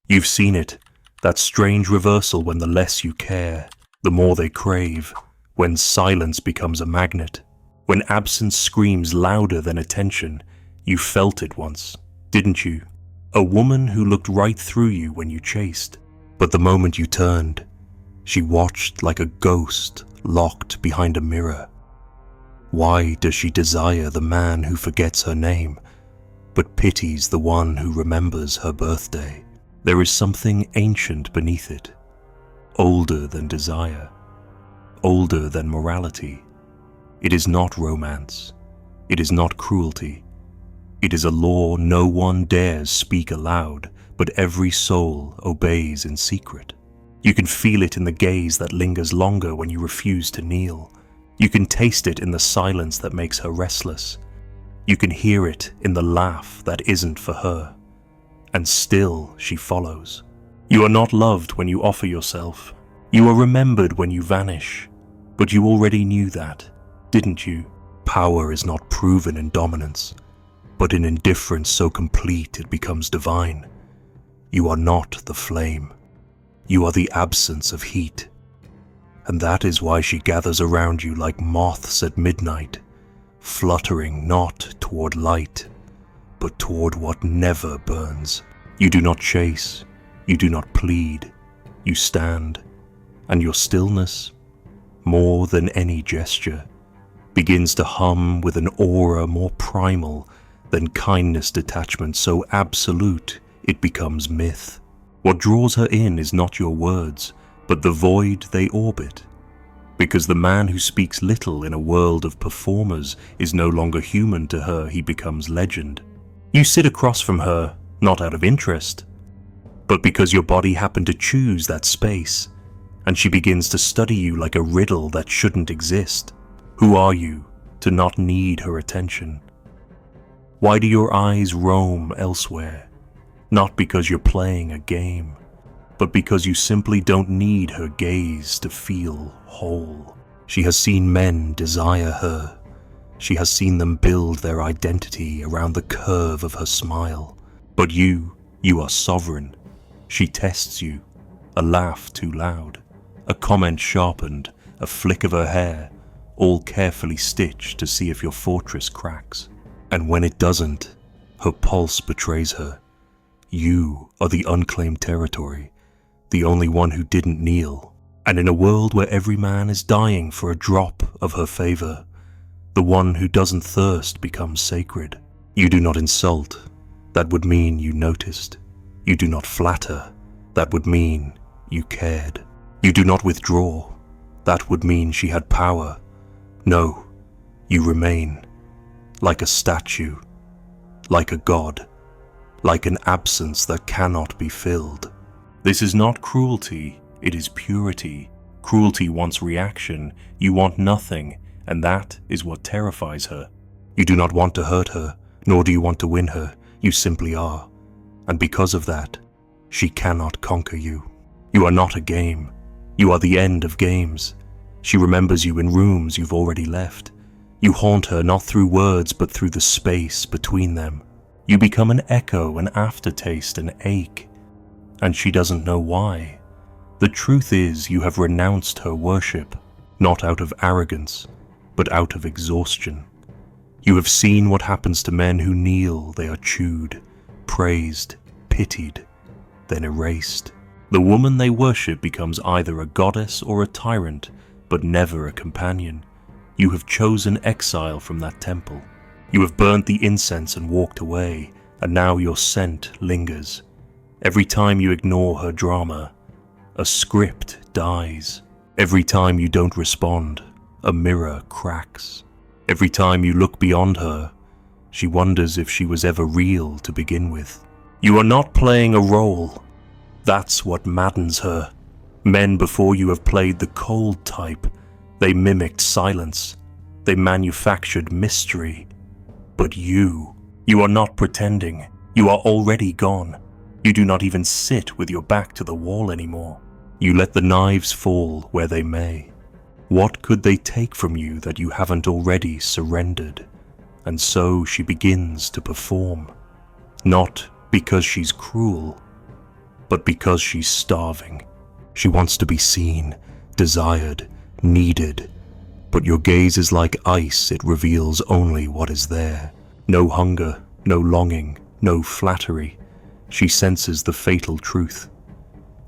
You've seen it, that strange reversal when the less you care, the more they crave, when silence becomes a magnet, when absence screams louder than attention. You felt it once, didn't you? A woman who looked right through you when you chased, but the moment you turned, she watched like a ghost locked behind a mirror. Why does she desire the man who forgets her name, but pities the one who remembers her birthday? There is something ancient beneath it, older than desire, older than morality. It is not romance. It is not cruelty. It is a law no one dares speak aloud, but every soul obeys in secret. You can feel it in the gaze that lingers longer when you refuse to kneel. You can taste it in the silence that makes her restless. You can hear it in the laugh that isn't for her. And still she follows. You are not loved when you offer yourself. You are remembered when you vanish. But you already knew that, didn't you? Power is not proven in dominance, but in indifference so complete it becomes divine. You are not the flame. You are the absence of heat. And that is why she gathers around you like moths at midnight, fluttering not toward light, but toward what never burns. You do not chase, you do not plead, you stand, and your stillness, more than any gesture, begins to hum with an aura more primal than kindness detachment so absolute it becomes myth. What draws her in is not your words, but the void they orbit. Because the man who speaks little in a world of performers is no longer human to her, he becomes legend. You sit across from her, not out of interest, but because your body happened to choose that space, and she begins to study you like a riddle that shouldn't exist. Who are you to not need her attention? Why do your eyes roam elsewhere? Not because you're playing a game, but because you simply don't need her gaze to feel whole. She has seen men desire her. She has seen them build their identity around the curve of her smile. But you are sovereign. She tests you. A laugh too loud, a comment sharpened, a flick of her hair, all carefully stitched to see if your fortress cracks. And when it doesn't, her pulse betrays her. You are the unclaimed territory, the only one who didn't kneel. And in a world where every man is dying for a drop of her favor, the one who doesn't thirst becomes sacred. You do not insult. That would mean you noticed. You do not flatter. That would mean you cared. You do not withdraw. That would mean she had power. No, you remain. Like a statue. Like a god. Like an absence that cannot be filled. This is not cruelty, it is purity. Cruelty wants reaction, you want nothing, and that is what terrifies her. You do not want to hurt her, nor do you want to win her, you simply are. And because of that, she cannot conquer you. You are not a game, you are the end of games. She remembers you in rooms you've already left. You haunt her not through words but through the space between them. You become an echo, an aftertaste, an ache. And she doesn't know why. The truth is you have renounced her worship, not out of arrogance, but out of exhaustion. You have seen what happens to men who kneel. They are chewed, praised, pitied, then erased. The woman they worship becomes either a goddess or a tyrant, but never a companion. You have chosen exile from that temple. You have burnt the incense and walked away, and now your scent lingers. Every time you ignore her drama, a script dies. Every time you don't respond, a mirror cracks. Every time you look beyond her, she wonders if she was ever real to begin with. You are not playing a role. That's what maddens her. Men before you have played the cold type. They mimicked silence. They manufactured mystery. But you are not pretending. You are already gone. You do not even sit with your back to the wall anymore. You let the knives fall where they may. What could they take from you that you haven't already surrendered? And so she begins to perform. Not because she's cruel, but because she's starving. She wants to be seen, desired, needed. But your gaze is like ice, it reveals only what is there. No hunger, no longing, no flattery. She senses the fatal truth.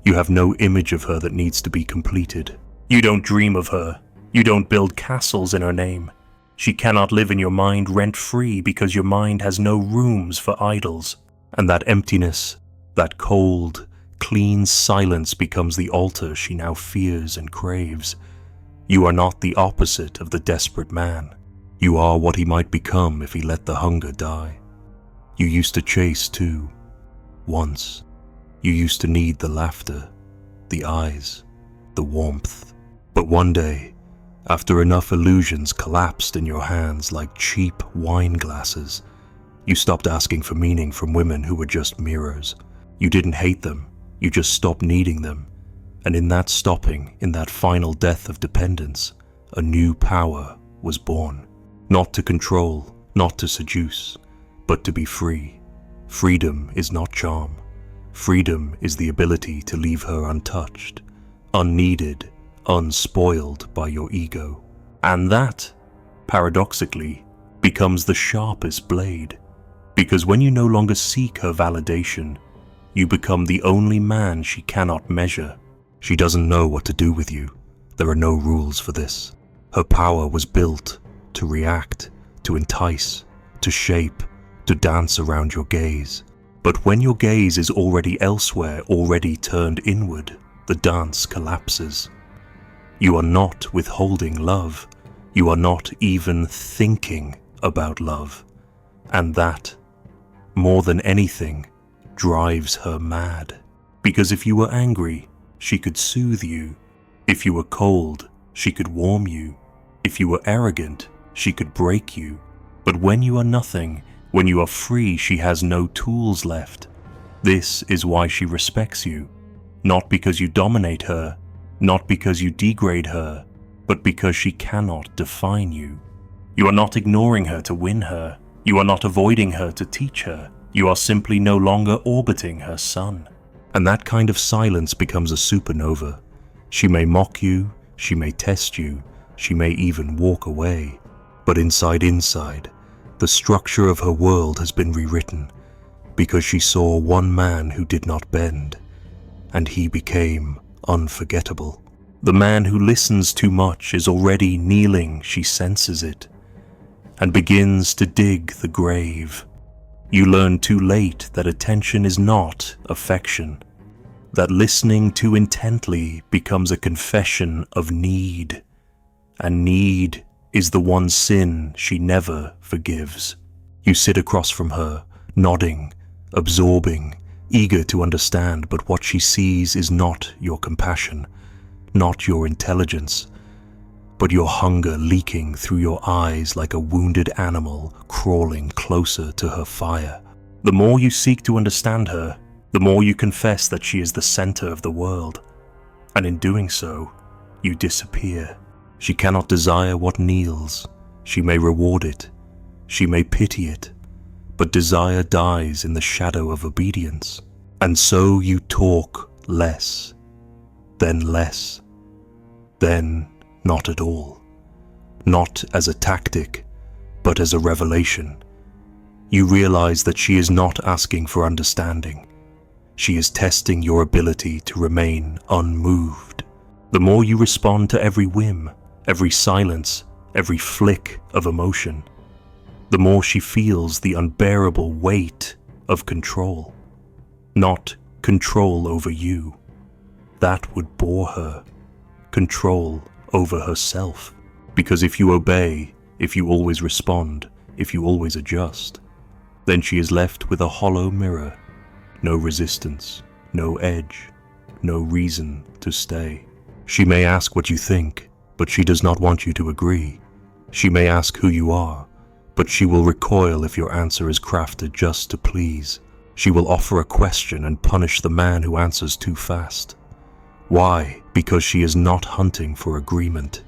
You have no image of her that needs to be completed. You don't dream of her. You don't build castles in her name. She cannot live in your mind rent-free because your mind has no rooms for idols. And that emptiness, that cold, clean silence becomes the altar she now fears and craves. You are not the opposite of the desperate man. You are what he might become if he let the hunger die. You used to chase too. Once. You used to need the laughter, the eyes, the warmth. But one day, after enough illusions collapsed in your hands like cheap wine glasses, you stopped asking for meaning from women who were just mirrors. You didn't hate them, you just stopped needing them. And in that stopping, in that final death of dependence, a new power was born. Not to control, not to seduce, but to be free. Freedom is not charm. Freedom is the ability to leave her untouched, unneeded, unspoiled by your ego. And that, paradoxically, becomes the sharpest blade. Because when you no longer seek her validation, you become the only man she cannot measure. She doesn't know what to do with you. There are no rules for this. Her power was built to react, to entice, to shape, to dance around your gaze. But when your gaze is already elsewhere, already turned inward, the dance collapses. You are not withholding love. You are not even thinking about love. And that, more than anything, drives her mad. Because if you were angry, she could soothe you. If you were cold, she could warm you. If you were arrogant, she could break you. But when you are nothing, when you are free, she has no tools left. This is why she respects you. Not because you dominate her, not because you degrade her, but because she cannot define you. You are not ignoring her to win her. You are not avoiding her to teach her. You are simply no longer orbiting her sun. And that kind of silence becomes a supernova. She may mock you, she may test you, she may even walk away. But inside, the structure of her world has been rewritten because she saw one man who did not bend, and he became unforgettable. The man who listens too much is already kneeling, she senses it, and begins to dig the grave. You learn too late that attention is not affection, that listening too intently becomes a confession of need, and need is the one sin she never forgives. You sit across from her, nodding, absorbing, eager to understand, but what she sees is not your compassion, not your intelligence, but your hunger leaking through your eyes like a wounded animal crawling closer to her fire. The more you seek to understand her, the more you confess that she is the center of the world, and in doing so, you disappear. She cannot desire what kneels. She may reward it. She may pity it. But desire dies in the shadow of obedience. And so you talk less, then not at all. Not as a tactic, but as a revelation. You realize that she is not asking for understanding. She is testing your ability to remain unmoved. The more you respond to every whim, every silence, every flick of emotion, the more she feels the unbearable weight of control. Not control over you. That would bore her. Control over herself. Because if you obey, if you always respond, if you always adjust, then she is left with a hollow mirror. No resistance, no edge, no reason to stay. She may ask what you think, but she does not want you to agree. She may ask who you are, but she will recoil if your answer is crafted just to please. She will offer a question and punish the man who answers too fast. Why? Because she is not hunting for agreement.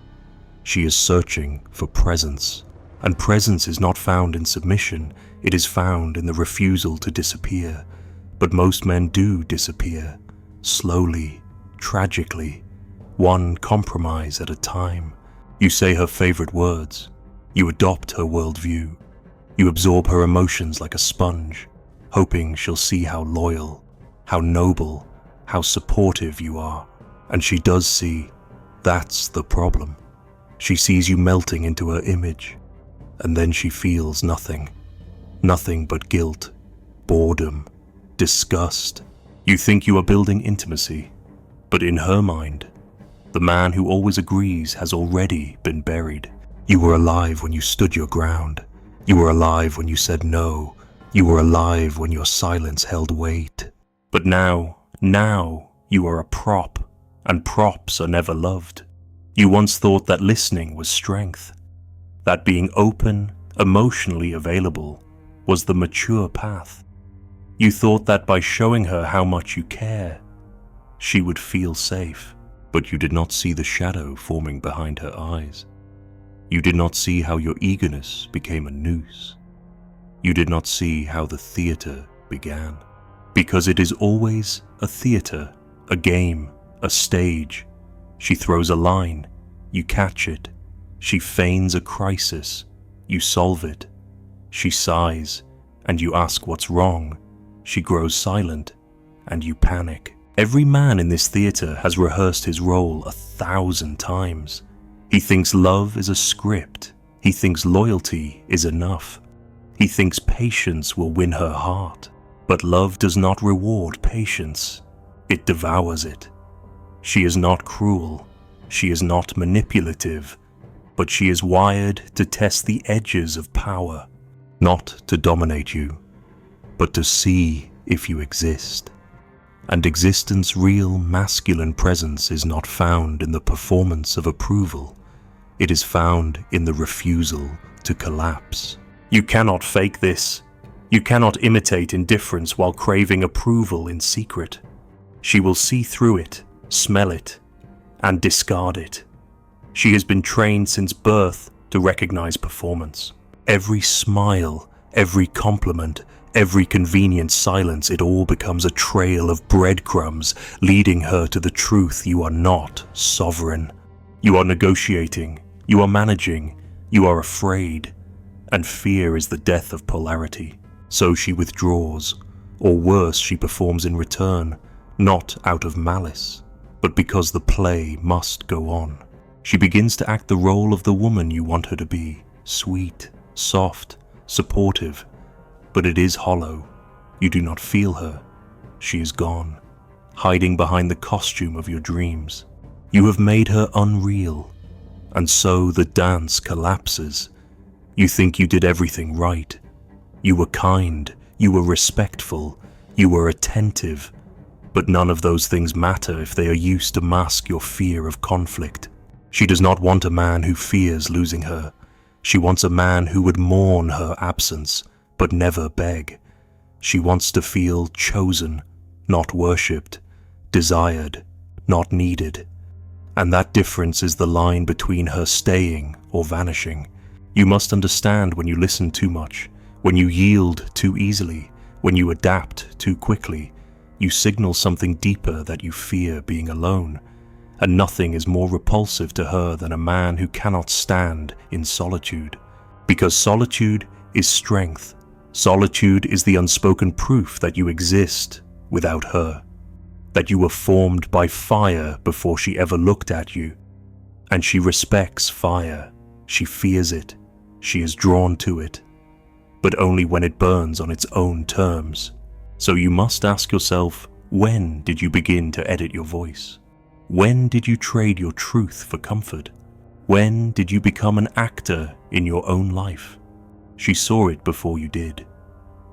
She is searching for presence. And presence is not found in submission, it is found in the refusal to disappear. But most men do disappear, slowly, tragically, one compromise at a time. You say her favorite words. You adopt her worldview. You absorb her emotions like a sponge, hoping she'll see how loyal, how noble, how supportive you are. And she does see. That's the problem. She sees you melting into her image, and then she feels nothing. Nothing but guilt, boredom, disgust. You think you are building intimacy, but in her mind, the man who always agrees has already been buried. You were alive when you stood your ground. You were alive when you said no. You were alive when your silence held weight. But now you are a prop, and props are never loved. You once thought that listening was strength, that being open, emotionally available, was the mature path. You thought that by showing her how much you care, she would feel safe, but you did not see the shadow forming behind her eyes. You did not see how your eagerness became a noose. You did not see how the theater began. Because it is always a theater, a game, a stage. She throws a line, you catch it. She feigns a crisis, you solve it. She sighs, and you ask what's wrong. She grows silent, and you panic. Every man in this theater has rehearsed his role 1,000 times. He thinks love is a script. He thinks loyalty is enough. He thinks patience will win her heart. But love does not reward patience. It devours it. She is not cruel. She is not manipulative. But she is wired to test the edges of power, not to dominate you, but to see if you exist. And existence' real masculine presence is not found in the performance of approval. It is found in the refusal to collapse. You cannot fake this. You cannot imitate indifference while craving approval in secret. She will see through it, smell it, and discard it. She has been trained since birth to recognize performance. Every smile, every compliment, every convenient silence, it all becomes a trail of breadcrumbs leading her to the truth: you are not sovereign. You are negotiating, you are managing, you are afraid, and fear is the death of polarity. So she withdraws, or worse, she performs in return, not out of malice, but because the play must go on. She begins to act the role of the woman you want her to be, sweet, soft, supportive, but it is hollow. You do not feel her. She is gone, hiding behind the costume of your dreams. You have made her unreal, and so the dance collapses. You think you did everything right. You were kind, you were respectful, you were attentive, but none of those things matter if they are used to mask your fear of conflict. She does not want a man who fears losing her. She wants a man who would mourn her absence, but never beg. She wants to feel chosen, not worshipped, desired, not needed. And that difference is the line between her staying or vanishing. You must understand when you listen too much, when you yield too easily, when you adapt too quickly, you signal something deeper, that you fear being alone. And nothing is more repulsive to her than a man who cannot stand in solitude. Because solitude is strength. Solitude is the unspoken proof that you exist without her, that you were formed by fire before she ever looked at you. And she respects fire. She fears it. She is drawn to it, but only when it burns on its own terms. So you must ask yourself, when did you begin to edit your voice? When did you trade your truth for comfort? When did you become an actor in your own life? She saw it before you did.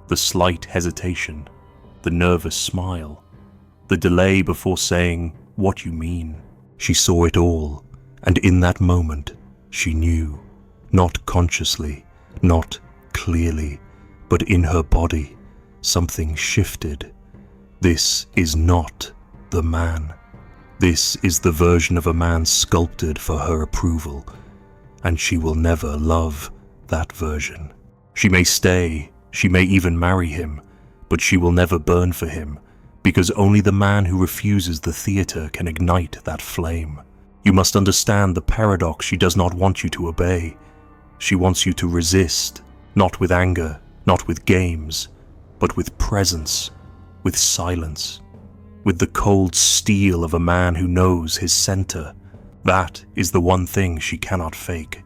The slight hesitation, the nervous smile, the delay before saying what you mean. She saw it all, and in that moment, she knew, not consciously, not clearly, but in her body, something shifted. This is not the man. This is the version of a man sculpted for her approval, and she will never love that version. She may stay, she may even marry him, but she will never burn for him, because only the man who refuses the theater can ignite that flame. You must understand the paradox. She does not want you to obey. She wants you to resist, not with anger, not with games, but with presence, with silence, with the cold steel of a man who knows his center. That is the one thing she cannot fake,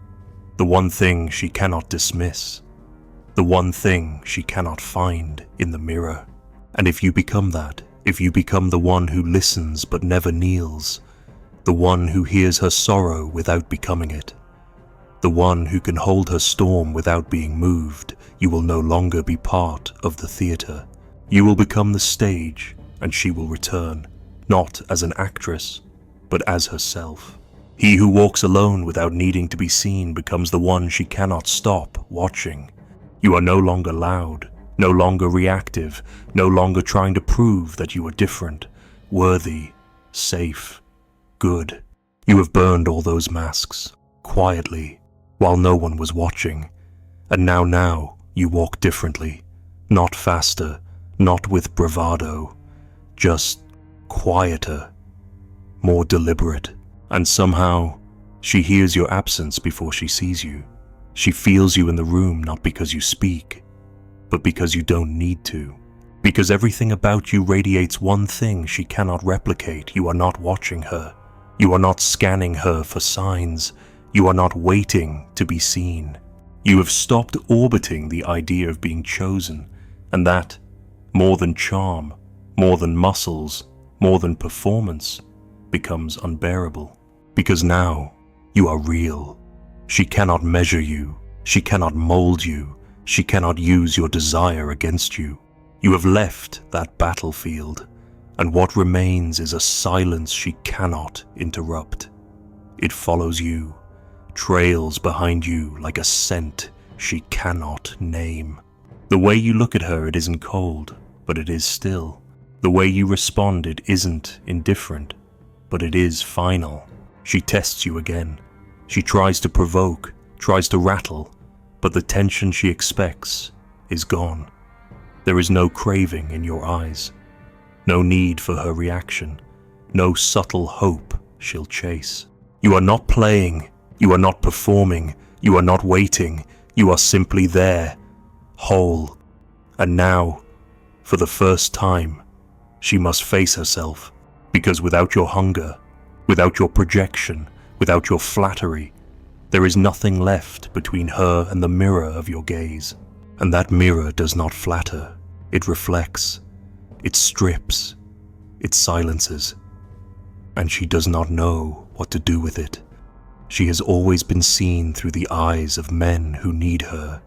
the one thing she cannot dismiss, the one thing she cannot find in the mirror. And if you become that, if you become the one who listens but never kneels, the one who hears her sorrow without becoming it, the one who can hold her storm without being moved, you will no longer be part of the theater. You will become the stage, and she will return, not as an actress, but as herself. He who walks alone without needing to be seen becomes the one she cannot stop watching. You are no longer loud, no longer reactive, no longer trying to prove that you are different, worthy, safe, good. You have burned all those masks, quietly, while no one was watching. And now you walk differently, not faster, not with bravado, just quieter, more deliberate. And somehow, she hears your absence before she sees you. She feels you in the room not because you speak, but because you don't need to. Because everything about you radiates one thing she cannot replicate. You are not watching her. You are not scanning her for signs. You are not waiting to be seen. You have stopped orbiting the idea of being chosen, and that, more than charm, more than muscles, more than performance, becomes unbearable. Because now, you are real. She cannot measure you. She cannot mold you. She cannot use your desire against you. You have left that battlefield, and what remains is a silence she cannot interrupt. It follows you, trails behind you like a scent she cannot name. The way you look at her, it isn't cold, but it is still. The way you respond, it isn't indifferent, but it is final. She tests you again. She tries to provoke, tries to rattle, but the tension she expects is gone. There is no craving in your eyes, no need for her reaction, no subtle hope she'll chase. You are not playing, you are not performing, you are not waiting, you are simply there, whole. And now, for the first time, she must face herself, because without your hunger, without your projection, without your flattery, there is nothing left between her and the mirror of your gaze. And that mirror does not flatter, it reflects, it strips, it silences. And she does not know what to do with it. She has always been seen through the eyes of men who need her,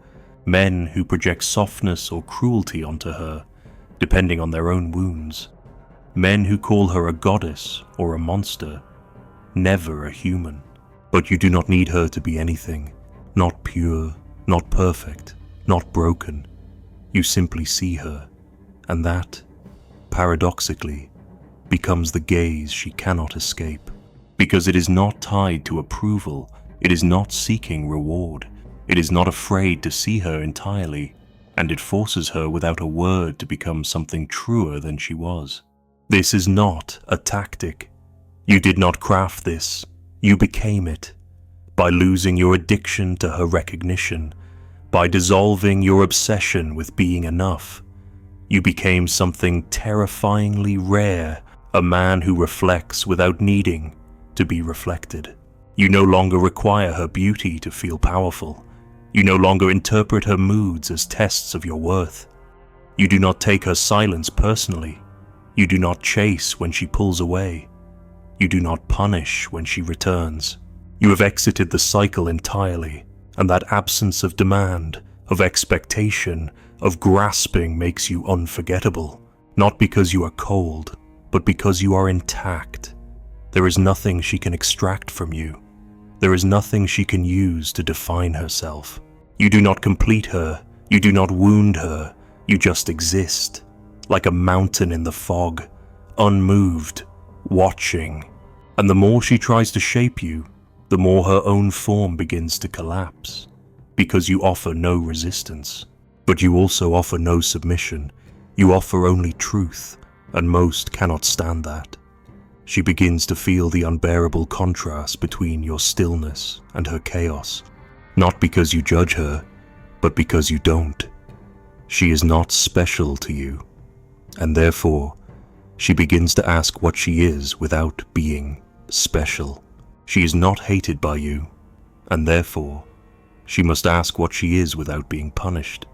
men who project softness or cruelty onto her, depending on their own wounds, men who call her a goddess or a monster, never a human. But you do not need her to be anything, not pure, not perfect, not broken. You simply see her, and that, paradoxically, becomes the gaze she cannot escape. Because it is not tied to approval, it is not seeking reward, it is not afraid to see her entirely, and it forces her without a word to become something truer than she was. This is not a tactic. You did not craft this, you became it. By losing your addiction to her recognition, by dissolving your obsession with being enough, you became something terrifyingly rare, a man who reflects without needing to be reflected. You no longer require her beauty to feel powerful. You no longer interpret her moods as tests of your worth. You do not take her silence personally. You do not chase when she pulls away. You do not punish when she returns. You have exited the cycle entirely, and that absence of demand, of expectation, of grasping makes you unforgettable, not because you are cold, but because you are intact. There is nothing she can extract from you. There is nothing she can use to define herself. You do not complete her, you do not wound her, you just exist, like a mountain in the fog, unmoved, watching. And the more she tries to shape you, the more her own form begins to collapse, because you offer no resistance. But you also offer no submission, You offer only truth, and most cannot stand that. She begins to feel the unbearable contrast between your stillness and her chaos, not because you judge her, but because you don't. She is not special to you, and therefore, she begins to ask what she is without being special. She is not hated by you, and therefore, she must ask what she is without being punished.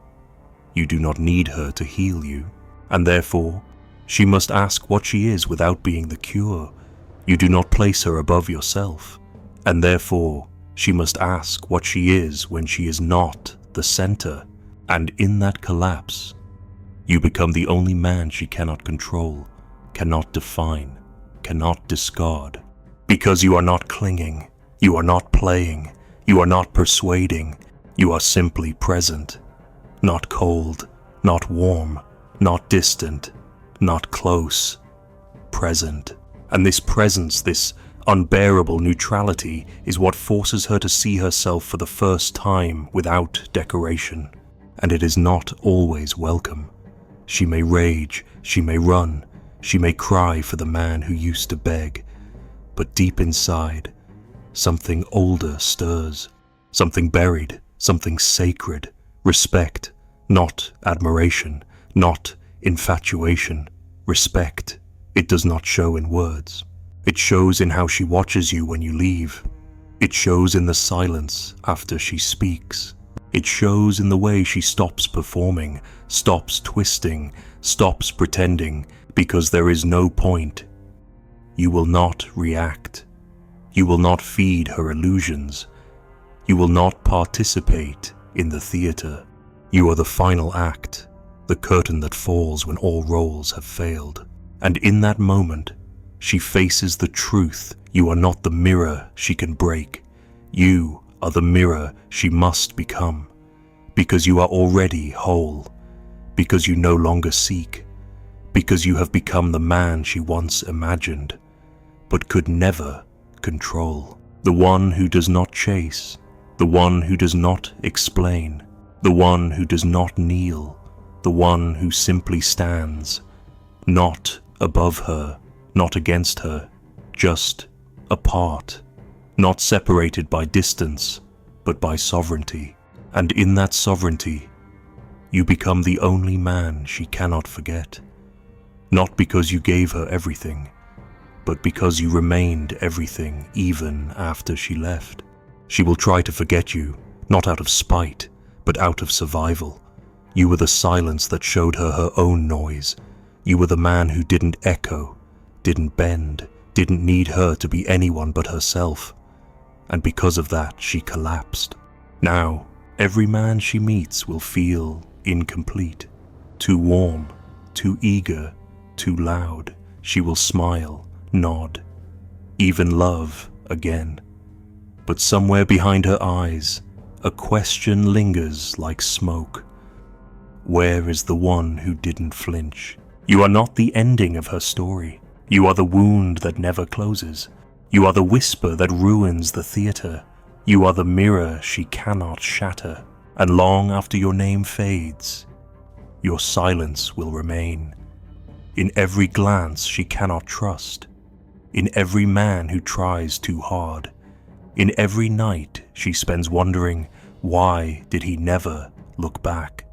You do not need her to heal you, and therefore, she must ask what she is without being the cure. You do not place her above yourself, and therefore, she must ask what she is when she is not the center, and in that collapse, you become the only man she cannot control, cannot define, cannot discard. Because you are not clinging, you are not playing, you are not persuading, you are simply present. Not cold, not warm, not distant, not close. Present. And this presence, this unbearable neutrality, is what forces her to see herself for the first time without decoration. And it is not always welcome. She may rage, she may run, she may cry for the man who used to beg. But deep inside, something older stirs, something buried, something sacred, respect, not admiration, not infatuation, respect. It does not show in words. It shows in how she watches you when you leave. It shows in the silence after she speaks. It shows in the way she stops performing, stops twisting, stops pretending, because there is no point. You will not react. You will not feed her illusions. You will not participate in the theater. You are the final act, the curtain that falls when all roles have failed. And in that moment, she faces the truth. You are not the mirror she can break. You are the mirror she must become. Because you are already whole. Because you no longer seek. Because you have become the man she once imagined, but could never control. The one who does not chase. The one who does not explain. The one who does not kneel. The one who simply stands. Not above her, not against her, just apart. Not separated by distance, but by sovereignty. And in that sovereignty, you become the only man she cannot forget. Not because you gave her everything, but because you remained everything even after she left. She will try to forget you, not out of spite, but out of survival. You were the silence that showed her her own noise. You were the man who didn't echo, didn't bend, didn't need her to be anyone but herself. And because of that, she collapsed. Now, every man she meets will feel incomplete, too warm, too eager, too loud. She will smile, nod, even love again. But somewhere behind her eyes, a question lingers like smoke. Where is the one who didn't flinch? You are not the ending of her story. You are the wound that never closes. You are the whisper that ruins the theater. You are the mirror she cannot shatter. And long after your name fades, your silence will remain. In every glance she cannot trust. In every man who tries too hard. In every night she spends wondering, why did he never look back?